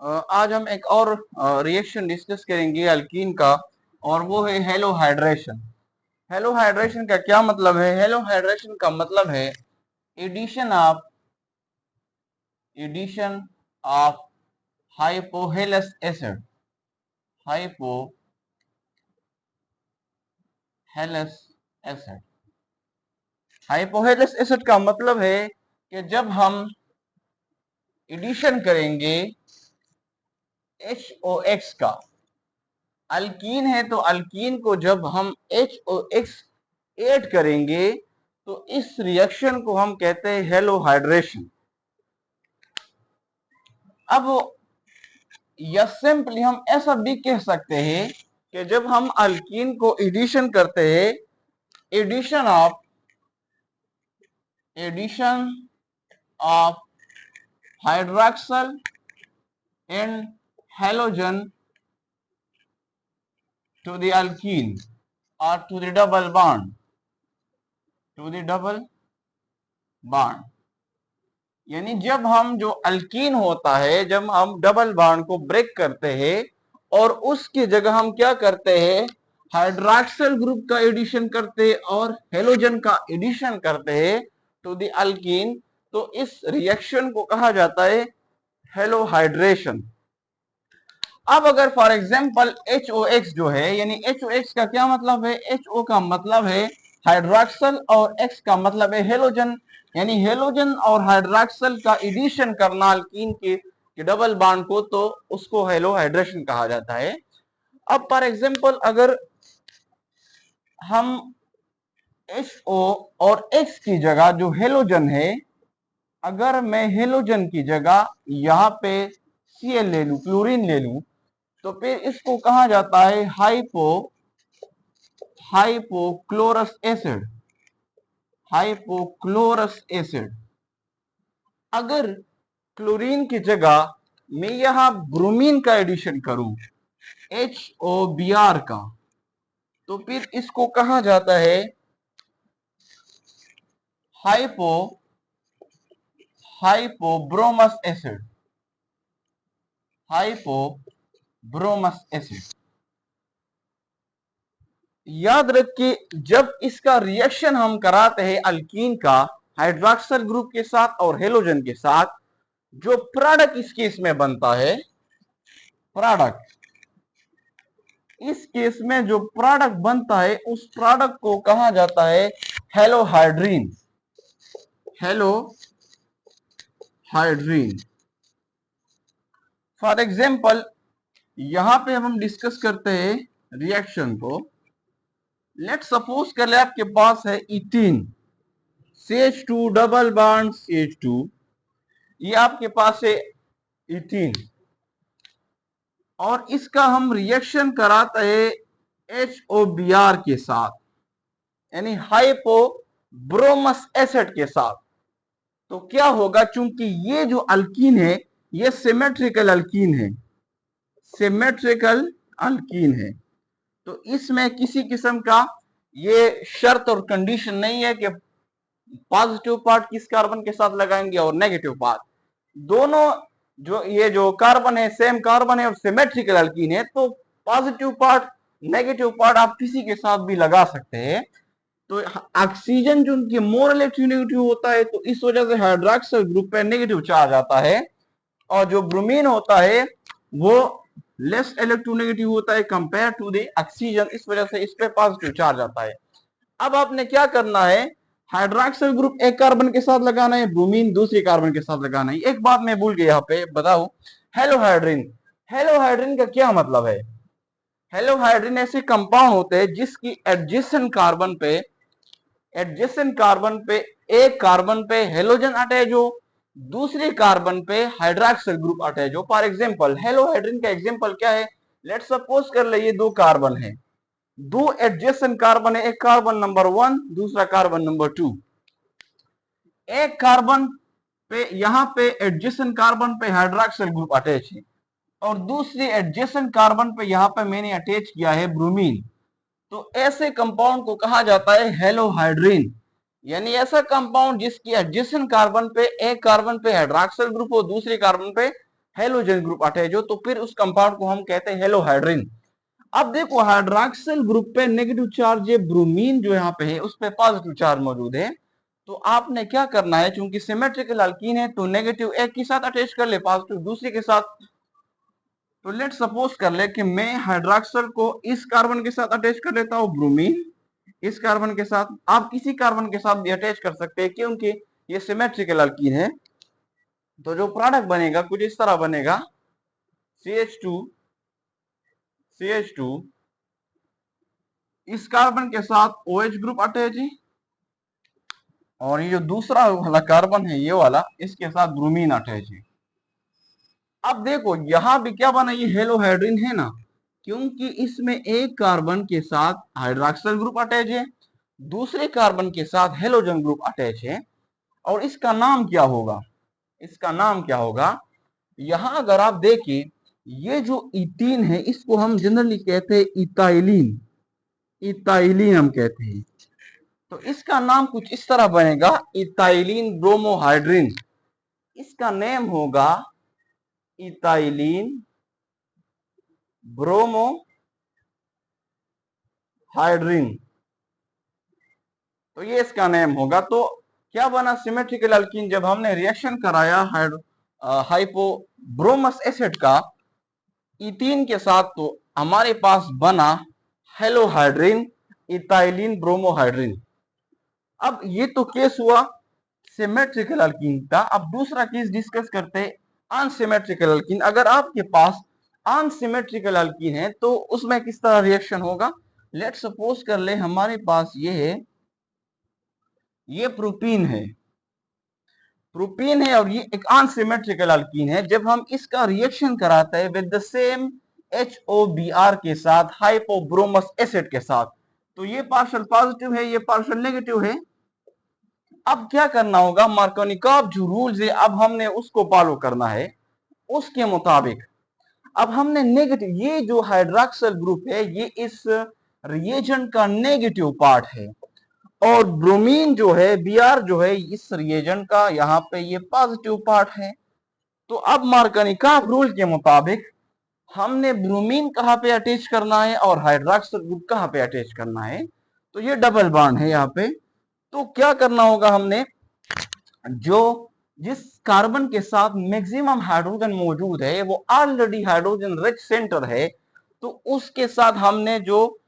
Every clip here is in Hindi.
आज हम एक और रिएक्शन डिस्कस करेंगे अल्कीन का, और वो है हेलोहाइड्रेशन। हेलोहाइड्रेशन का क्या मतलब है? हेलोहाइड्रेशन का मतलब है addition of hypohalous acid. Hypohalous acid hypohalous acid का मतलब है कि जब हम एडिशन करेंगे HOX का, अल्कीन है तो अल्कीन को जब हम HOX ऐड करेंगे तो इस रिएक्शन को हम कहते हैं हेलोहाइड्रेशन। अब या सिंपली हम ऐसा भी कह सकते हैं कि जब हम अल्कीन को एडिशन करते हैं, addition of hydroxyl and halogen to the alkene or to the double bond, यानी जब हम जो अल्कीन होता है, जब हम डबल बॉन्ड को ब्रेक करते हैं और उसकी जगह हम क्या करते हैं, हाइड्रॉक्सिल ग्रुप का एडिशन करते हैं और हेलोजन का एडिशन करते हैं टू द अल्कीन, तो इस रिएक्शन को कहा जाता है हेलोहाइड्रेशन। अब अगर फॉर एग्जांपल HOX जो है, यानी HOX का क्या मतलब है? HO का मतलब है हाइड्रॉक्सल और X का मतलब है हेलोजन, यानी हेलोजन और हाइड्रॉक्सल का एडिशन करना अल्कीन के डबल बॉन्ड को, तो उसको हेलोहाइड्रेशन कहा जाता है। अब फॉर एग्जांपल अगर हम HO और X की जगह जो हेलोजन है, अगर मैं हेलोजन की जगह यहाँ पे Cl ले लूं, क्लोरीन ले लूं, तो फिर इसको कहा जाता है हाइपोक्लोरस एसिड। अगर क्लोरीन की जगह मैं यहां ब्रोमीन का एडिशन करूं HOBr का, तो फिर इसको कहा जाता है हाइपोब्रोमस एसिड। याद रखिए, जब इसका रिएक्शन हम कराते हैं अल्कीन का हाइड्रॉक्सिल ग्रुप के साथ और हेलोजन के साथ, जो प्रोडक्ट इस केस में बनता है, इस केस में जो प्रोडक्ट बनता है उस प्रोडक्ट को कहा जाता है हेलोहाइड्रीन। फॉर एग्जाम्पल यहां पे हम डिस्कस करते हैं रिएक्शन को। लेट सपोज कर ले आपके पास है ethene, CH2 double bond CH2, ये आपके पास है इथीन, और इसका हम रिएक्शन कराते हैं HOBr के साथ, यानी हाइपोब्रोमस एसिड के साथ। तो क्या होगा, चूंकि ये जो अल्कीन है ये सिमेट्रिकल अल्कीन है, तो इसमें किसी किस्म का ये शर्त और कंडीशन नहीं है कि पॉजिटिव पार्ट किस कार्बन के साथ लगाएंगे और नेगेटिव पार्ट। दोनों जो कार्बन है सेम कार्बन है और सिमेट्रिकल अल्कीन है, तो पॉजिटिव पार्ट नेगेटिव पार्ट आप किसी के साथ भी लगा सकते हैं। तो ऑक्सीजन जो उनकी मोर इलेक्ट्रोनेगेटिव होता है, तो इस वजह से हाइड्रॉक्सिल ग्रुप पे नेगेटिव चार्ज आता है, और जो ब्रोमीन होता है वो लेस इलेक्ट्रोनेगेटिव होता है कंपेयर टू द ऑक्सीजन, इस वजह से इस पे पॉजिटिव चार्ज आता है। अब आपने क्या करना है, हाइड्रॉक्सिल ग्रुप एक कार्बन के साथ लगाना है, ब्रोमीन दूसरी कार्बन के साथ लगाना है। एक बात मैं भूल गया यहाँ पे बताऊं, हेलोहाइड्रिन का क्या मतलब है? हेलोहाइड्रिन ऐसे कंपाउंड होते हैं जिसकी एडजेसेंट कार्बन पे एक कार्बन पे हेलोजन अटैच हो, दूसरी कार्बन पे हाइड्रॉक्सिल ग्रुप अटैच हो। फॉर एग्जांपल हेलोहाइड्रिन का एग्जांपल क्या है? लेट सपोज कर ले ये दो कार्बन है, दो एडजेसेंट कार्बन है, एक कार्बन नंबर 1 दूसरा कार्बन नंबर 2। एक कार्बन पे यहां पे एडजेसेंट कार्बन पे हाइड्रॉक्सिल ग्रुप अटैच है, और दूसरी एडजेसेंट कार्बन पे यहां पे मैंने अटैच किया है ब्रोमीन। तो ऐसे कंपाउंड को कहा जाता है हेलोहाइड्रिन, यानी ऐसा कंपाउंड जिसकी एडजेसेंट कार्बन पे एक कार्बन पे हाइड्रॉक्सिल ग्रुप हो, दूसरे कार्बन पे हेलोजन ग्रुप अटैच हो तो फिर उस कंपाउंड को हम कहते हैं हेलोहाइड्रिन। अब देखो हाइड्रॉक्सिल ग्रुप पे नेगेटिव चार्ज है, ब्रोमीन जो यहाँ पे है उस पे पॉजिटिव चार्ज मौजूद है। तो आपने क्या करना है, चूंकि सिमेट्रिकल अल्कीन है तो नेगेटिव एक के साथ अटैच कर ले, पॉजिटिव दूसरे के साथ। तो लेट सपोज कर ले कि मैं हाइड्रॉक्सिल को इस कार्बन के साथ अटैच कर लेता हूं, ब्रोमीन इस कार्बन के साथ, आप किसी कार्बन के साथ भी अटैच कर सकते हैं क्योंकि ये सिमेट्रिकल अल्कीन है। तो जो प्रोडक्ट बनेगा कुछ इस तरह बनेगा, CH2 CH2 इस कार्बन के साथ OH ग्रुप अटैच है, और ये जो दूसरा वाला कार्बन है ये वाला, इसके साथ ब्रोमीन अटैच है। अब देखो यहां भी क्या बना, ये हेलोहाइड्रिन है ना, क्योंकि इसमें एक कार्बन के साथ हाइड्रॉक्सिल ग्रुप अटैच है, दूसरे कार्बन के साथ हेलोजन ग्रुप अटैच है। और इसका नाम क्या होगा, इसका नाम क्या होगा, यहां अगर आप देखिए ये जो इथीन है इसको हम जनरली कहते हैं इथाइलिन, इथाइलिन हम कहते हैं। तो इसका नाम कुछ इस तरह बनेगा, इथाइलिन ब्रोमोहाइड्रिन। इसका नेम होगा इथाइलिन ब्रोमोहाइड्रिन। तो ये इसका नेम होगा। तो क्या बना, सिमेट्रिकल अल्कीन जब हमने रिएक्शन कराया हाइपोब्रोमस एसिड का इथीन के साथ तो हमारे पास बना हेलोहाइड्रिन, इथाइलिन ब्रोमोहाइड्रिन। अब ये तो केस हुआ सिमेट्रिकल अल्कीन का। अब दूसरा केस डिस्कस करते हैं अनसिमेट्रिकल अल्कीन। अगर आपके पास अनसिमेट्रिकल अल्कीन है तो उसमें किस तरह रिएक्शन होगा, लेट सपोज कर ले हमारे पास ये है, ये प्रोपीन है, प्रोपीन है और ये एक अनसिमेट्रिकल अल्कीन है। जब हम इसका रिएक्शन कराते हैं विद द सेम HOBr के साथ हाइपोब्रोमस एसिड के साथ, तो ये पार्शियल पॉजिटिव है, ये पार्शियल नेगेटिव है। अब क्या करना होगा, मार्कोनिकॉव जो रूल्स है अब हमने उसको फॉलो करना है। उसके मुताबिक अब हमने नेगेटिव, ये जो हाइड्रॉक्सिल ग्रुप है ये इस रिएजेंट का नेगेटिव पार्ट है, और ब्रोमीन जो है Br जो है इस रिएजेंट का यहाँ पे ये पॉजिटिव पार्ट है। तो अब मार्कोनिकॉव रूल के मुताबिक हमने ब्रोमीन कहाँ पे अटैच करना है और हाइड्रॉक्सिल ग्रुप कहाँ पे अटैच करना है। तो ये डबल बॉन्ड है यहाँ पे। तो क्या करना होगा, हमने जो जिस कार्बन के साथ मैक्सिमम हाइड्रोजन मौजूद है वो ऑलरेडी हाइड्रोजन रिच सेंटर है, तो उसके साथ हमने जो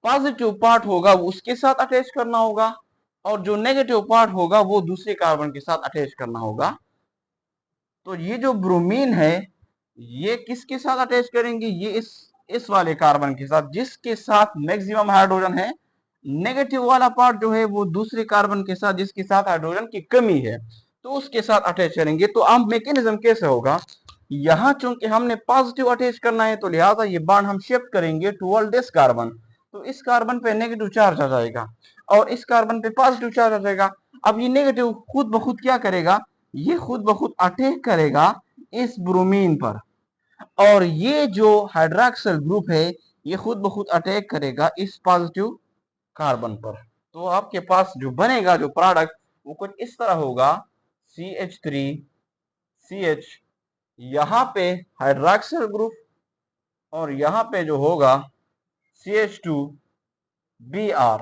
पॉजिटिव पार्ट होगा वो उसके साथ अटैच करना होगा, और जो नेगेटिव पार्ट होगा वो दूसरे कार्बन के साथ अटैच करना होगा। तो ये जो ब्रोमीन है ये किसके साथ अटैच करेंगे, ये इस वाले कार्बन के साथ जिसके साथ मैक्सिमम हाइड्रोजन है। नेगेटिव वाला पार्ट जो है वो दूसरे कार्बन के साथ जिसके साथ हाइड्रोजन की कमी है तो उसके साथ अटैच करेंगे। तो अब मैकेनिज्म कैसे होगा, यहां चूंकि हमने पॉजिटिव अटैच करना है तो लिहाजा ये बॉन्ड हम शिफ्ट करेंगे टुवर्ड दिस कार्बन। तो इस कार्बन पे नेगेटिव चार्ज आ जाएगा और इस कार्बन पे पॉजिटिव चार्ज आ जाएगा। अब ये नेगेटिव खुद ब खुद क्या करेगा, ये खुद ब खुद अटैक करेगा इस ब्रोमीन पर, और ये जो हाइड्रॉक्सिल ग्रुप है ये खुद ब खुद अटैक करेगा इस पॉजिटिव कार्बन पर। तो आपके पास जो बनेगा जो प्रोडक्ट वो कुछ इस तरह होगा, CH3CH, यहां पे हाइड्रॉक्सिल ग्रुप और यहां पे जो होगा CH2Br,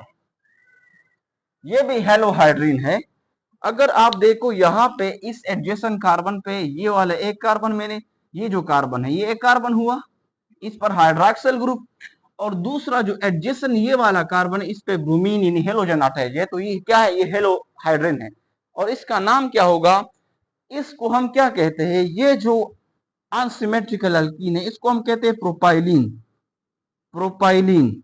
ये भी हेलोहाइड्रिन है। अगर आप देखो यहाँ पे इस एडजेसेंट कार्बन पे ये वाला एक कार्बन, मैंने ये जो कार्बन है ये एक कार्बन हुआ, इस पर हाइड्रॉक्सिल ग्रुप, और दूसरा जो एडजेसेंट ये वाला कार्बन इस पे ब्रोमीन यानी हेलोजन अटैच है। तो ये क्या है, ये हेलोहाइड्रिन है। और इसका नाम क्या होगा, इसको हम क्या कहते हैं, ये जो अनसिमेट्रिकल अल्कीन है इसको हम कहते हैं प्रोपाइलिन, प्रोपाइलिन।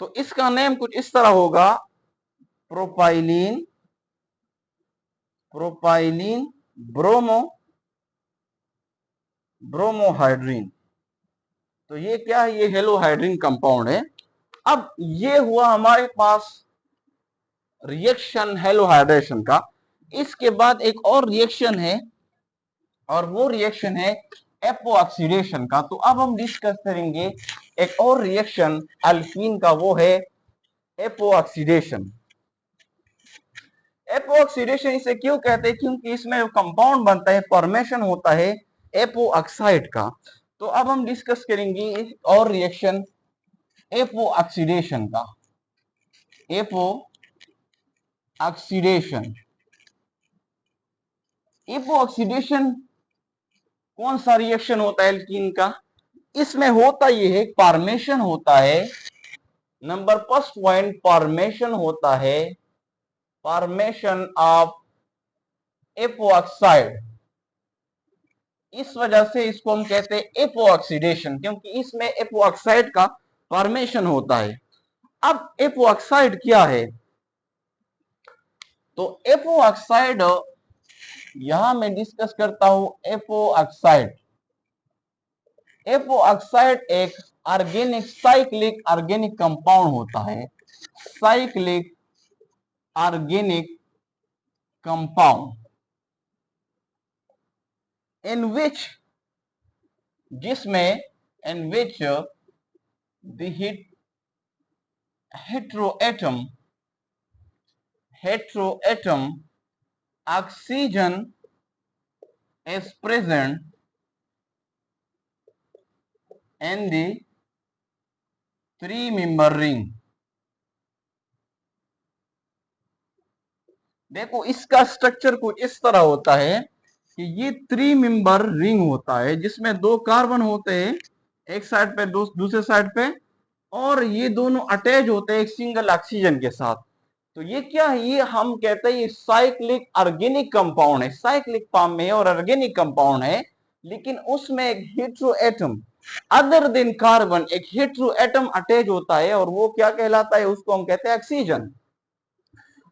तो इसका नेम कुछ इस तरह होगा, प्रोपाइलिन, प्रोपाइलिन ब्रोमोहाइड्रिन। तो ये क्या है, ये हेलोहाइड्रिन कंपाउंड है। अब ये हुआ हमारे पास रिएक्शन हेलोहाइड्रेशन का। इसके बाद एक और रिएक्शन है और वो रिएक्शन है एपोऑक्सीडेशन का। तो अब हम डिस्कस करेंगे एक और रिएक्शन अल्कीन का, वो है एपोऑक्सीडेशन। एपो ऑक्सीडेशन इसे क्यों कहते हैं? क्योंकि इसमें जो कंपाउंड बनता है, फॉर्मेशन होता है एपो ऑक्साइड का। तो अब हम डिस्कस करेंगे और रिएक्शन एपो ऑक्सीडेशन का। एपो ऑक्सीडेशन, एपो ऑक्सीडेशन कौन सा रिएक्शन होता है एल्कीन का? इसमें होता यह है, फॉर्मेशन होता है। नंबर फर्स्ट पॉइंट, फॉर्मेशन होता है, फॉर्मेशन ऑफ एपो ऑक्साइड। इस वजह से इसको हम कहते हैं एपो ऑक्सीडेशन, क्योंकि इसमें एपो ऑक्साइड का फॉर्मेशन होता है। अब एपो ऑक्साइड क्या है? तो एपो ऑक्साइड यहां मैं डिस्कस करता हूं। एपो ऑक्साइड, एपो ऑक्साइड एक ऑर्गेनिक, साइक्लिक ऑर्गेनिक कंपाउंड होता है। Cyclic organic compound in which, जिसमें in which the heteroatom, heteroatom oxygen is present in the three member ring। देखो इसका स्ट्रक्चर कुछ इस तरह होता है कि ये थ्री मेंबर रिंग होता है, जिसमें दो कार्बन होते हैं एक साइड पे, दूसरे साइड पे, और ये दोनों अटैच होते हैं एक सिंगल ऑक्सीजन के साथ। तो ये क्या है? ये हम कहते हैं ये साइक्लिक ऑर्गेनिक कंपाउंड है, साइक्लिक फॉर्म में है और ऑर्गेनिक कंपाउंड है। लेकिन उसमें एक hetero atom other than carbon, एक हेट्रो एटम अटैच होता है, और वो क्या कहलाता है? उसको हम कहते हैं ऑक्सीजन।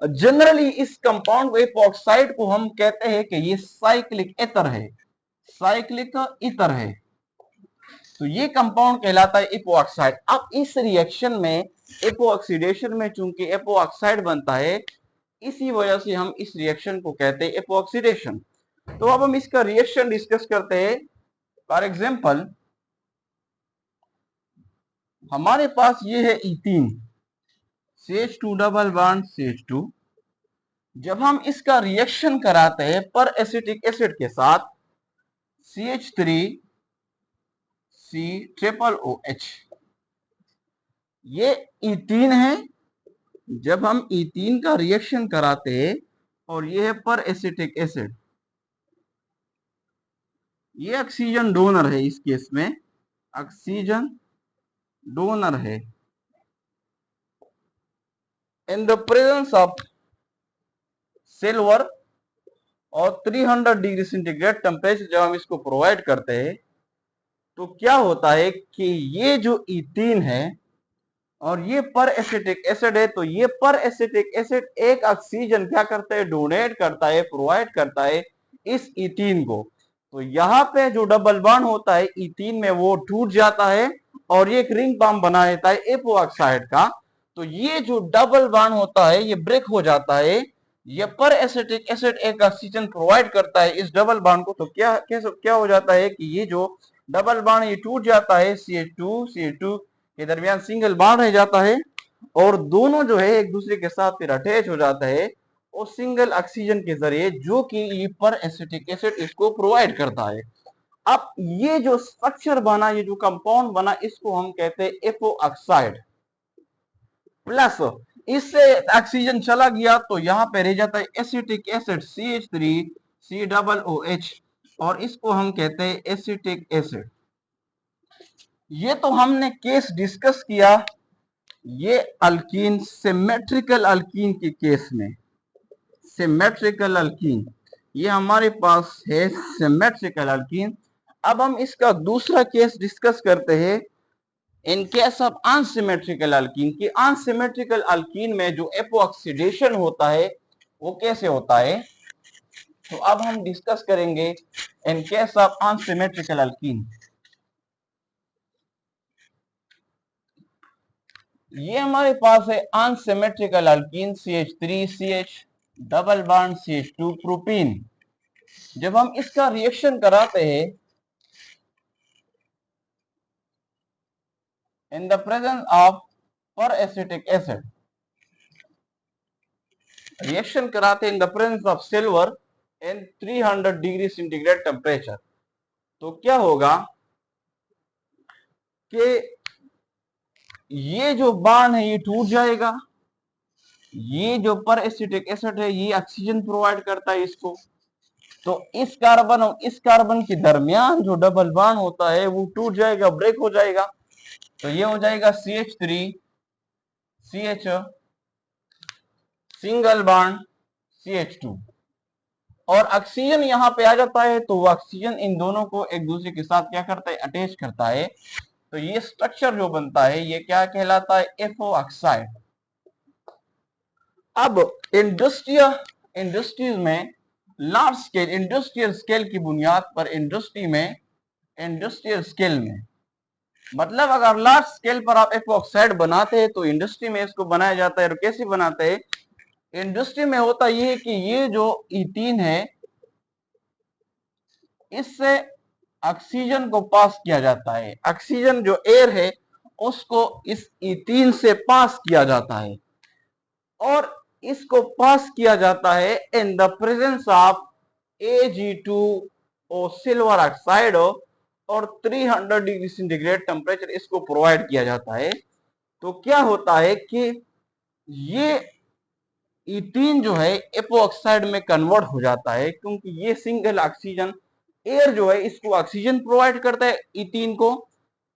जनरली इस कंपाउंड एपॉक्साइड को हम कहते हैं कि ये साइक्लिक एथर है, साइक्लिक ईथर है। तो ये कंपाउंड कहलाता है एपोऑक्साइड। अब इस रिएक्शन में, एपोऑक्सीडेशन में, चूंकि एपोऑक्साइड बनता है, इसी वजह से हम इस रिएक्शन को कहते हैं एपोऑक्सीडेशन। तो अब हम इसका रिएक्शन डिस्कस करते हैं। फॉर एग्जांपल, हमारे पास ये है ethene, CH2 double bond CH2। जब हम इसका रिएक्शन कराते हैं पर एसिटिक एसिड के साथ, CH3C ट्रिपल OH, ये इथीन है। जब हम इथीन का रिएक्शन कराते हैं, और ये है पर एसिटिक एसिड, ये ऑक्सीजन डोनर है, इस केस में ऑक्सीजन डोनर है। In the presence of silver और 300 डिग्री सेंटीग्रेड टेम्परेचर जब हम इसको प्रोवाइड करते हैं, तो क्या होता है कि ये जो इथीन है और ये पर एसिटिक एसिड है, तो ये पर एसिटिक एसिड एक ऑक्सीजन क्या करता है? डोनेट करता है, प्रोवाइड करता है इस इथीन को। तो यहाँ पे जो डबल बॉन्ड होता है इथीन में, वो टूट जाता है और ये एक रिंग बॉन्ड बना देता है एपो ऑक्साइड का। तो ये जो डबल बॉन्ड होता है ये ब्रेक हो जाता है। ये पर एसिटिक एसिड एक ऑक्सीजन प्रोवाइड करता है इस डबल बॉन्ड को। तो क्या हो जाता है कि ये जो डबल बॉन्ड ये टूट जाता है, CH2 के दरमियान सिंगल बॉन्ड रह जाता है, और दोनों जो है एक दूसरे के साथ फिर अटैच हो जाता है और सिंगल ऑक्सीजन के जरिए, जो कि ये पर एसिटिक एसिड इसको प्रोवाइड करता है। अब ये जो स्ट्रक्चर बना, ये जो कंपाउंड बना, इसको हम कहते हैं एपो ऑक्साइड। प्लस इससे ऑक्सीजन चला गया तो यहां पे रह जाता है acetic acid CH3C double OH, और इसको हम कहते हैं एसिटिक एसिड। ये तो हमने केस डिस्कस किया ये अल्कीन, सिमेट्रिकल अल्कीन के केस में। सिमेट्रिकल अल्कीन, ये हमारे पास है सिमेट्रिकल अल्कीन। अब हम इसका दूसरा केस डिस्कस करते हैं in case of unsymmetrical alkyne की। अनसिमेट्रिकल अल्कीन में जो एपोऑक्सीडेशन होता है वो कैसे होता है, तो अब हम डिस्कस करेंगे in case of unsymmetrical alkyne. ये हमारे पास है unsymmetrical alkyne, CH3CH double bond CH2 propene. जब हम इसका रिएक्शन कराते हैं इन द प्रेजेंस ऑफ पर एसिटिक एसिड, रिएक्शन कराते हैं in the presence of silver in 300 degree centigrade temperature, तो क्या होगा कि ये जो बांड है ये टूट जाएगा। ये जो पर एसिटिक एसिड है ये ऑक्सीजन प्रोवाइड करता है इसको, तो इस कार्बन और इस कार्बन के दरमियान जो डबल बांड होता है वो टूट जाएगा, ब्रेक हो जाएगा। तो ये हो जाएगा CH3 CH single bond CH2, और ऑक्सीजन यहाँ पे आ जाता है, तो वो ऑक्सीजन इन दोनों को एक दूसरे के साथ क्या करता है, अटैच करता है। तो ये स्ट्रक्चर जो बनता है ये क्या कहलाता है, FO ऑक्साइड। अब इंडस्ट्रीज में लार्ज स्केल इंडस्ट्रियल स्केल की बुनियाद पर इंडस्ट्रियल स्केल में मतलब अगर लार्ज स्केल पर आप FO ऑक्साइड बनाते हैं तो इंडस्ट्री में इसको बनाया जाता है। और कैसे बनाते हैं, इंडस्ट्री में होता ये है कि ये जो इथीन है इससे ऑक्सीजन को पास किया जाता है, ऑक्सीजन जो एयर है उसको इस इथीन से पास किया जाता है, और इसको पास किया जाता है in the presence of Ag2O silver oxide, और 300 डिग्री सेंटीग्रेड टेम्परेचर इसको प्रोवाइड किया जाता है। तो क्या होता है कि ये इथीन जो है FO ऑक्साइड में कन्वर्ट हो जाता है, क्योंकि ये सिंगल ऑक्सीजन एयर जो है इसको ऑक्सीजन प्रोवाइड करता है इथीन को।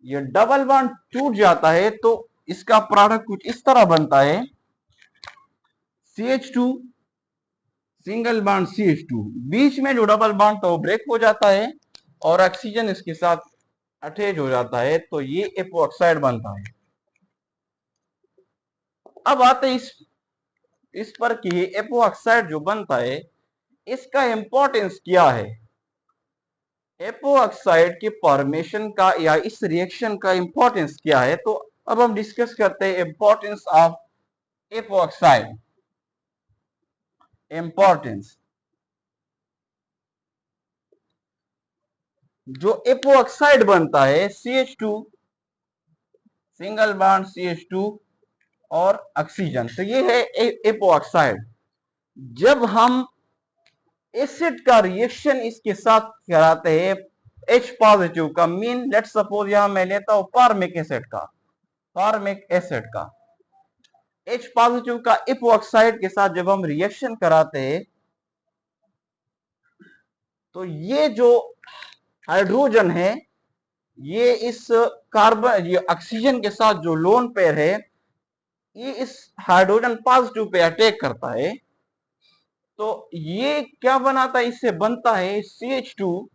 ये डबल बॉन्ड टूट जाता है तो इसका प्रोडक्ट कुछ इस तरह बनता है, CH2 सिंगल बॉन्ड CH2, बीच में जो डबल बॉन्ड था वो ब्रेक हो जाता है और ऑक्सीजन इसके साथ अटैच हो जाता है, तो ये FO ऑक्साइड बनता है। अब आते हैं इस पर कि FO ऑक्साइड जो बनता है इसका इंपॉर्टेंस क्या है, FO ऑक्साइड के फॉर्मेशन का या इस रिएक्शन का इंपॉर्टेंस क्या है। तो अब हम डिस्कस करते हैं importance of FO oxide. Importance, जो FO ऑक्साइड बनता है CH2 सिंगल बॉन्ड CH2 और ऑक्सीजन, तो ये है FO ऑक्साइड। जब हम एसिड का रिएक्शन इसके साथ कराते हैं H पॉजिटिव का, मीन लेट सपोज यहां मैं लेता हूं फार्मिक एसिड का H पॉजिटिव का FO ऑक्साइड के साथ जब हम रिएक्शन कराते हैं तो ये जो हाइड्रोजन है ये इस कार्बन ये ऑक्सीजन के साथ जो लोन पेयर है ये इस हाइड्रोजन पॉजिटिव पे अटैक करता है, तो ये क्या बनाता है, इससे बनता है CH2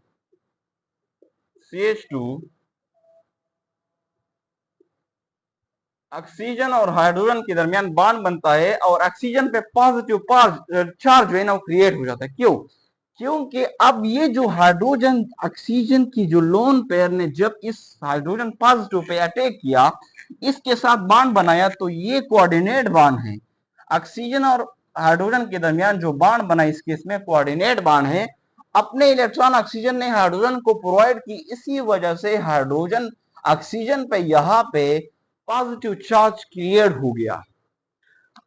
ऑक्सीजन और हाइड्रोजन के दरमियान बॉन्ड बनता है और ऑक्सीजन पे पॉजिटिव चार्ज जो है ना वो क्रिएट हो जाता है। क्यों, क्योंकि अब ये जो हाइड्रोजन ऑक्सीजन की जो लोन पेयर ने जब इस हाइड्रोजन पॉजिटिव पे अटैक किया इसके साथ बॉन्ड बनाया, तो ये कोऑर्डिनेट बॉन्ड है। ऑक्सीजन और हाइड्रोजन के दरमियान जो बॉन्ड बना इस केस में कोऑर्डिनेट बॉन्ड है। अपने इलेक्ट्रॉन ऑक्सीजन ने हाइड्रोजन को प्रोवाइड की, इसी वजह से हाइड्रोजन ऑक्सीजन पे यहाँ पे पॉजिटिव चार्ज क्रिएट हो गया।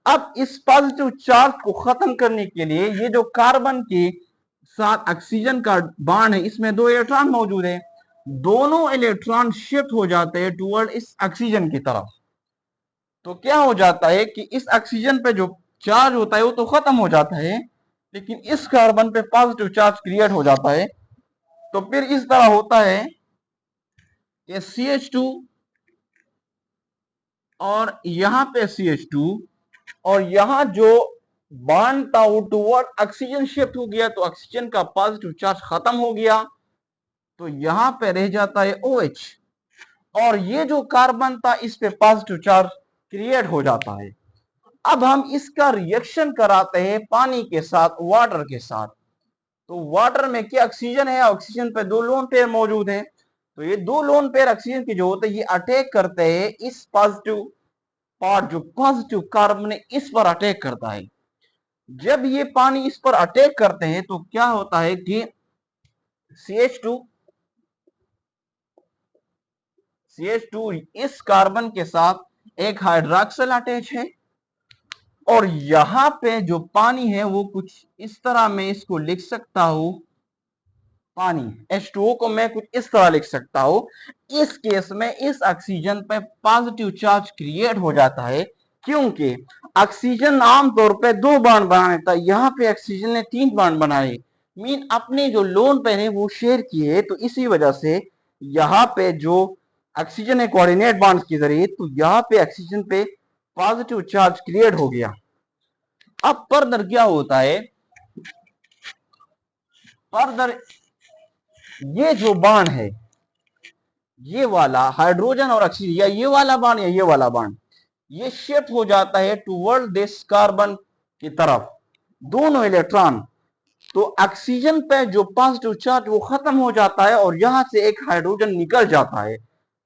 अब इस पॉजिटिव चार्ज को खत्म करने के लिए ये जो कार्बन के साथ ऑक्सीजन का बॉन्ड है इसमें दो इलेक्ट्रॉन मौजूद है, दोनों इलेक्ट्रॉन शिफ्ट हो जाते हैं टुवर्ड इस ऑक्सीजन की तरफ। तो क्या हो जाता है कि इस ऑक्सीजन पे जो चार्ज होता है वो तो खत्म हो जाता है, लेकिन इस कार्बन पे पॉजिटिव चार्ज क्रिएट हो जाता है। तो फिर इस तरह होता है कि CH2 और यहां पे CH2 और यहां जो बॉन्ड था वो टुवर्ड ऑक्सीजन शिफ्ट हो गया, तो ऑक्सीजन का पॉजिटिव चार्ज खत्म हो गया, तो यहां पे रह जाता है OH, और ये जो कार्बन था इस पे पॉजिटिव चार्ज क्रिएट हो जाता है। अब हम इसका रिएक्शन कराते हैं पानी के साथ, वाटर के साथ। तो वाटर में क्या ऑक्सीजन है, ऑक्सीजन पे दो लोन पेयर मौजूद है, तो ये दो लोन पेयर ऑक्सीजन के जो होते हैं ये अटैक करते हैं इस पॉजिटिव पार्ट, जो पॉजिटिव कार्बन है इस पर अटैक करता है। जब ये पानी इस पर अटैक करते हैं तो क्या होता है कि CH2 इस कार्बन के साथ एक हाइड्रोक्सिल अटैच है, और यहां पे जो पानी है वो कुछ इस तरह मैं इसको लिख सकता हूं, पानी H2O को मैं कुछ इस तरह लिख सकता हूं। इस केस में इस ऑक्सीजन पे पॉजिटिव चार्ज क्रिएट हो जाता है, क्योंकि ऑक्सीजन आमतौर पे 2 बॉन्ड बना लेता है, यहाँ पे ऑक्सीजन ने 3 बॉन्ड बनाए, मीन अपने जो लोन पेयर है वो शेयर किए, तो इसी वजह से यहाँ पे जो ऑक्सीजन है कोऑर्डिनेट बॉन्ड के जरिए, तो यहाँ पे ऑक्सीजन पे पॉजिटिव चार्ज क्रिएट हो गया। अब फर्दर क्या होता है, फर्दर ये जो बाण है, ये वाला हाइड्रोजन और ऑक्सीजन, या ये वाला बाण या ये वाला बाण, ये शिफ्ट हो जाता है टुवर्ड दिस कार्बन की तरफ, दोनों इलेक्ट्रॉन। तो ऑक्सीजन पे जो पॉजिटिव चार्ज वो खत्म हो जाता है और यहां से एक हाइड्रोजन निकल जाता है।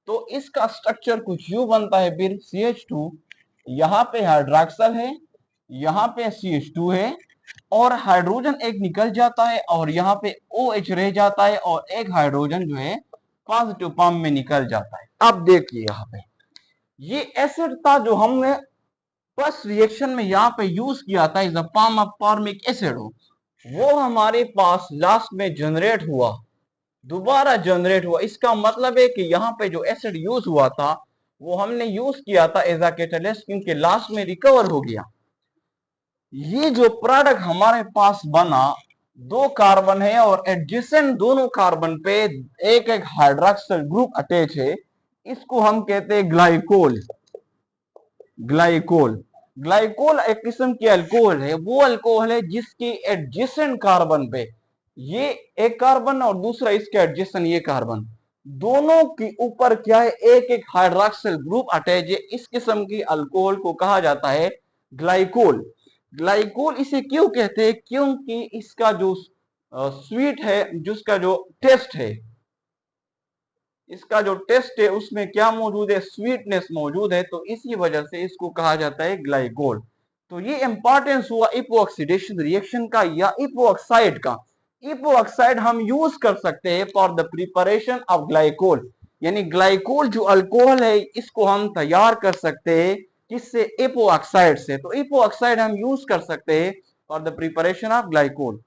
तो इसका स्ट्रक्चर कुछ यूं बनता है, फिर CH2, यहाँ पे हाइड्रोक्सल है, यहाँ पे CH2 है, और हाइड्रोजन एक निकल जाता है और यहाँ पे OH रह जाता है, और एक हाइड्रोजन जो है पॉजिटिव फॉर्म में निकल जाता है। अब देखिए यहाँ पे ये एसिड था जो हमने फर्स्ट रिएक्शन में यहाँ पे यूज किया था, is a form of formic acid, वो हमारे पास लास्ट में जनरेट हुआ, दोबारा जनरेट हुआ। इसका मतलब है कि यहाँ पे जो एसिड यूज हुआ था वो हमने यूज किया था एज अ कैटलिस्ट, क्योंकि लास्ट में रिकवर हो गया। ये जो प्रोडक्ट हमारे पास बना, 2 कार्बन है और एडजेसेंट दोनों कार्बन पे एक एक हाइड्रोक्सिल ग्रुप अटैच है, इसको हम कहते हैं ग्लाइकोल। ग्लाइकोल ग्लाइकोल एक किस्म की अल्कोहल है, वो अल्कोहल है जिसके एडजेसेंट कार्बन पे, ये एक कार्बन और दूसरा इसके एडजेसेंट ये कार्बन, दोनों के ऊपर क्या है, एक एक हाइड्रोक्सिल ग्रुप अटैच है। इस किस्म की अल्कोहल को कहा जाता है ग्लाइकोल। ग्लाइकोल इसे क्यों कहते हैं, क्योंकि इसका जो स्वीट है, जिसका जो टेस्ट है, इसका जो टेस्ट है उसमें क्या मौजूद है, स्वीटनेस मौजूद है, तो इसी वजह से इसको कहा जाता है ग्लाइकोल। तो ये इंपॉर्टेंस हुआ इपोऑक्सीडेशन रिएक्शन का या इपोऑक्साइड का। इपोऑक्साइड हम यूज कर सकते हैं for the preparation of glycol, यानी ग्लाइकोल जो अल्कोहल है इसको हम तैयार कर सकते हैं किससे, इपोऑक्साइड से। तो इपोऑक्साइड हम यूज कर सकते हैं for the preparation of glycol.